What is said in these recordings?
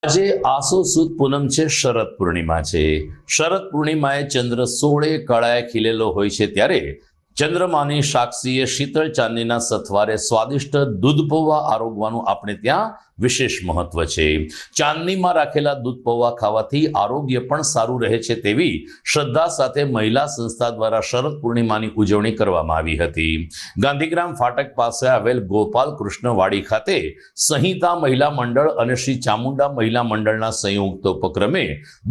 આજે આસો સુદ પૂનમ છે, શરદ પૂર્ણિમા છે। શરદ પૂર્ણિમાએ ચંદ્ર 16 કળાએ ખીલેલો હોય છે, ત્યારે ચંદ્રમાની સાક્ષીએ શીતળ ચાંદીના સથવારે સ્વાદિષ્ટ દૂધ પૌવા આરોગવાનું આપણે ત્યાં વિશેષ મહત્વ છે। ચાંદનીમાં રાખેલા દૂધ પૌવા ખાવાથી આરોગ્ય પણ સારું રહે છે, તેવી શ્રદ્ધા સાથે મહિલા સંસ્થા દ્વારા શરદ પૂર્ણિમાની ઉજવણી કરવામાં આવી હતી। ગાંધીગ્રામ ફાટક પાસે આવેલ ગોપાલ કૃષ્ણ વાડી ખાતે સંહિતા મહિલા મંડળ અને શ્રી ચામુંડા મહિલા મંડળના સંયુક્ત ઉપક્રમે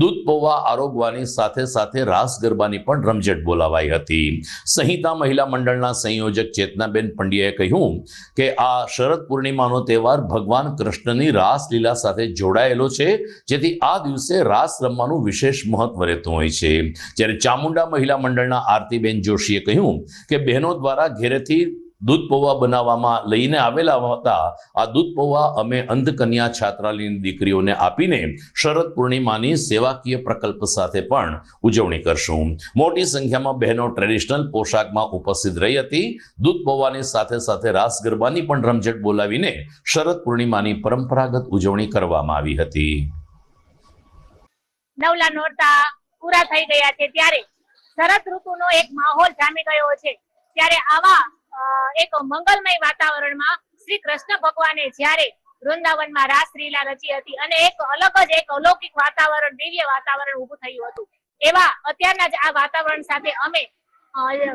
દૂધ પૌવા આરોગવાની સાથે સાથે રાસ ગરબાની પણ રમઝટ બોલાવાઈ હતી। સંહિતા મહિલા મંડળના સંયોજક ચેતનાબેન પંડ્યાએ કહ્યું કે આ શરદ પૂર્ણિમાનો તહેવાર ભગવાન કૃષ્ણની રાસલીલા સાથે જોડાયેલો છે, જેથી આ દિવસે રાસ રમવાનું વિશેષ મહત્વ રહેતું હોય છે। જ્યારે ચામુંડા મહિલા મંડળના આરતીબેન જોશીએ કહ્યું કે બહેનો દ્વારા ઘેરેથી દૂધ પૌવા બનાવવામાં લઈને આવેલા હતા। આ દૂધ પૌવા અમે અંધકન્યા છાત્રાલયની દીકરીઓને આપીને શરદ પૂર્ણિમાની સેવાકીય પ્રકલ્પ સાથે પણ ઉજવણી કરશું। મોટી સંખ્યામાં બહેનો ટ્રેડિશનલ પોશાકમાં ઉપસ્થિત રહી હતી। દૂધ પૌવાની સાથે સાથે રાસ ગરબાની પણ રમઝટ બોલાવીને શરદ પૂર્ણિમાની પરંપરાગત ઉજવણી કરવામાં આવી હતી। નવલા નોરતા પૂરા થઈ ગયા છે, ત્યારે શરદ ઋતુનો એક માહોલ જામી ગયો છે। ત્યારે આવા એક મંગલમય વાતાવરણમાં શ્રી કૃષ્ણ ભગવાને જ્યારે વૃંદાવનમાં રાસલીલા રચી હતી અને એક અલગ જ એક અલૌકિક વાતાવરણ, દિવ્ય વાતાવરણ ઊભું થયું હતું। એવા અત્યારના જ આ વાતાવરણ સાથે અમે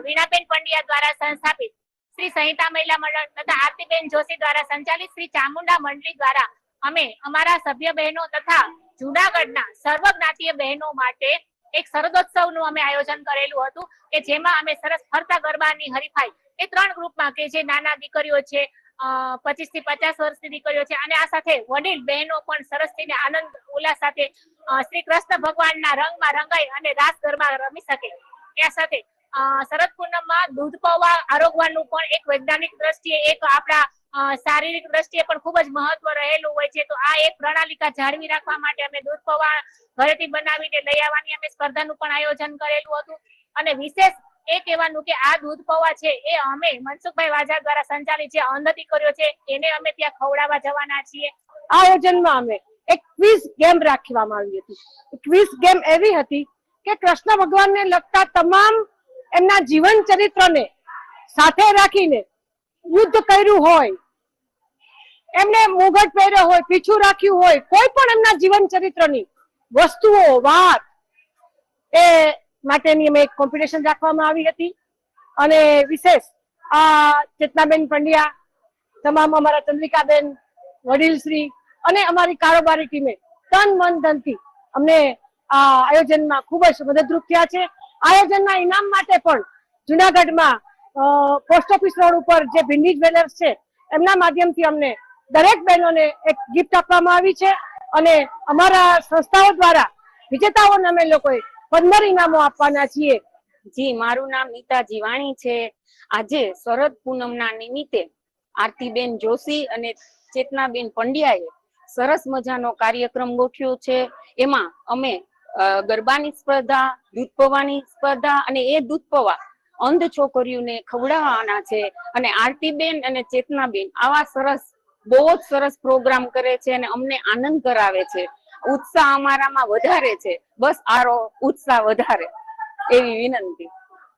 વીણાબેન પંડ્યા દ્વારા સંસ્થાપિત શ્રી સંહિતા મહિલા મંડળ તથા આરતીબેન જોશી દ્વારા સંચાલિત શ્રી ચામુંડા મંડળી દ્વારા અમે અમારા સભ્ય બહેનો તથા જૂનાગઢના સર્વજ્ઞાતીય બહેનો માટે એક શરદોત્સવનું અમે આયોજન કરેલું હતું કે જેમાં અમે સરસ ફરતા ગરબાની હરીફાઈ એ 3 ગ્રુપમાં કે જે નાના દીકરીઓ છે, 25 થી 50 વર્ષની દીકરીઓ છે અને આ સાથે વડીલ બહેનો પણ સરસ થઈને આનંદ ઉલ્લાસ સાથે શ્રી કૃષ્ણ ભગવાનના રંગમાં રંગાઈ અને રાસ ગરબા રમી શકે। એ સાથે શરદ પૂનમમાં દૂધ પૌવા આરોગવાનું પણ એક વૈજ્ઞાનિક દ્રષ્ટિએ, એક આપણા શારીરિક દ્રષ્ટિએ પણ ખૂબ જ મહત્વ રહેલું હોય છે। તો આ એક પ્રણાલિકા જાળવી રાખવા માટે અમે દૂધ પૌવા ઘરેથી બનાવીને લઈ આવવાની અમે સ્પર્ધાનું પણ આયોજન કરેલું હતું। અને વિશેષ એ કહેવાનું કે આ દૂધ પૌવા છે એ અમે મનસુખભાઈ વાજા દ્વારા સંચાલિત જે અંધ દીકરીઓ છે એને અમે ત્યાં ખવડાવવા જવાના છીએ। આયોજનમાં અમે એક ક્વિઝ ગેમ રાખવામાં આવી હતી। ક્વિઝ ગેમ એવી હતી કે કૃષ્ણ ભગવાનને લગતા તમામ એમના જીવન ચરિત્રને સાથે રાખીને યુદ્ધ કર્યું હોય, એમને મુગટ પહેર્યો હોય, પીછું રાખ્યું હોય, કોઈ પણ એમના જીવન ચરિત્રની વસ્તુઓ, વાત એ માટેની અમે એક કોમ્પિટિશન રાખવામાં આવી હતી। અને વિશેષ આ ચેતનાબેન પંડ્યા, તમામ અમારા ચંદ્રિકાબેન, વડીલશ્રી અને અમારી કારોબારી ટીમે તન મન ધનથી અમને આ આયોજનમાં ખૂબ જ મદદરૂપ થયા છે। આયોજનના ઇનામ માટે પણ જુનાગઢમાં પોસ્ટ ઓફિસ રોડ ઉપર જે ભિંડી જ્વેલર્સ છે એમના માધ્યમથી અમને દરેક બહેનોને એક ગિફ્ટ આપવામાં આવી છે અને અમારા સંસ્થાઓ દ્વારા વિજેતાઓને અમે લોકોએ 15 ઇનામો આપવાના છીએ। જી, મારું નામ નીતા જીવાણી છે। આજે શરદ પૂનમના નિમિત્તે આરતીબેન જોશી અને ચેતનાબેન પંડ્યાએ સરસ મજાનો કાર્યક્રમ ગોઠવ્યો છે। એમાં અમે ગરબાની સ્પર્ધા, દૂધ પૌવાની સ્પર્ધા અને એ દૂધ પૌવા અંધ છોકરીઓને ખવડાવવાના છે। અને આરતીબેન અને ચેતનાબેન આવા સરસ, બહુ જ સરસ પ્રોગ્રામ કરે છે અને અમને આનંદ કરાવે છે। ઉત્સાહ અમારામાં વધારે છે, બસ આરો ઉત્સાહ વધારે એવી વિનંતી।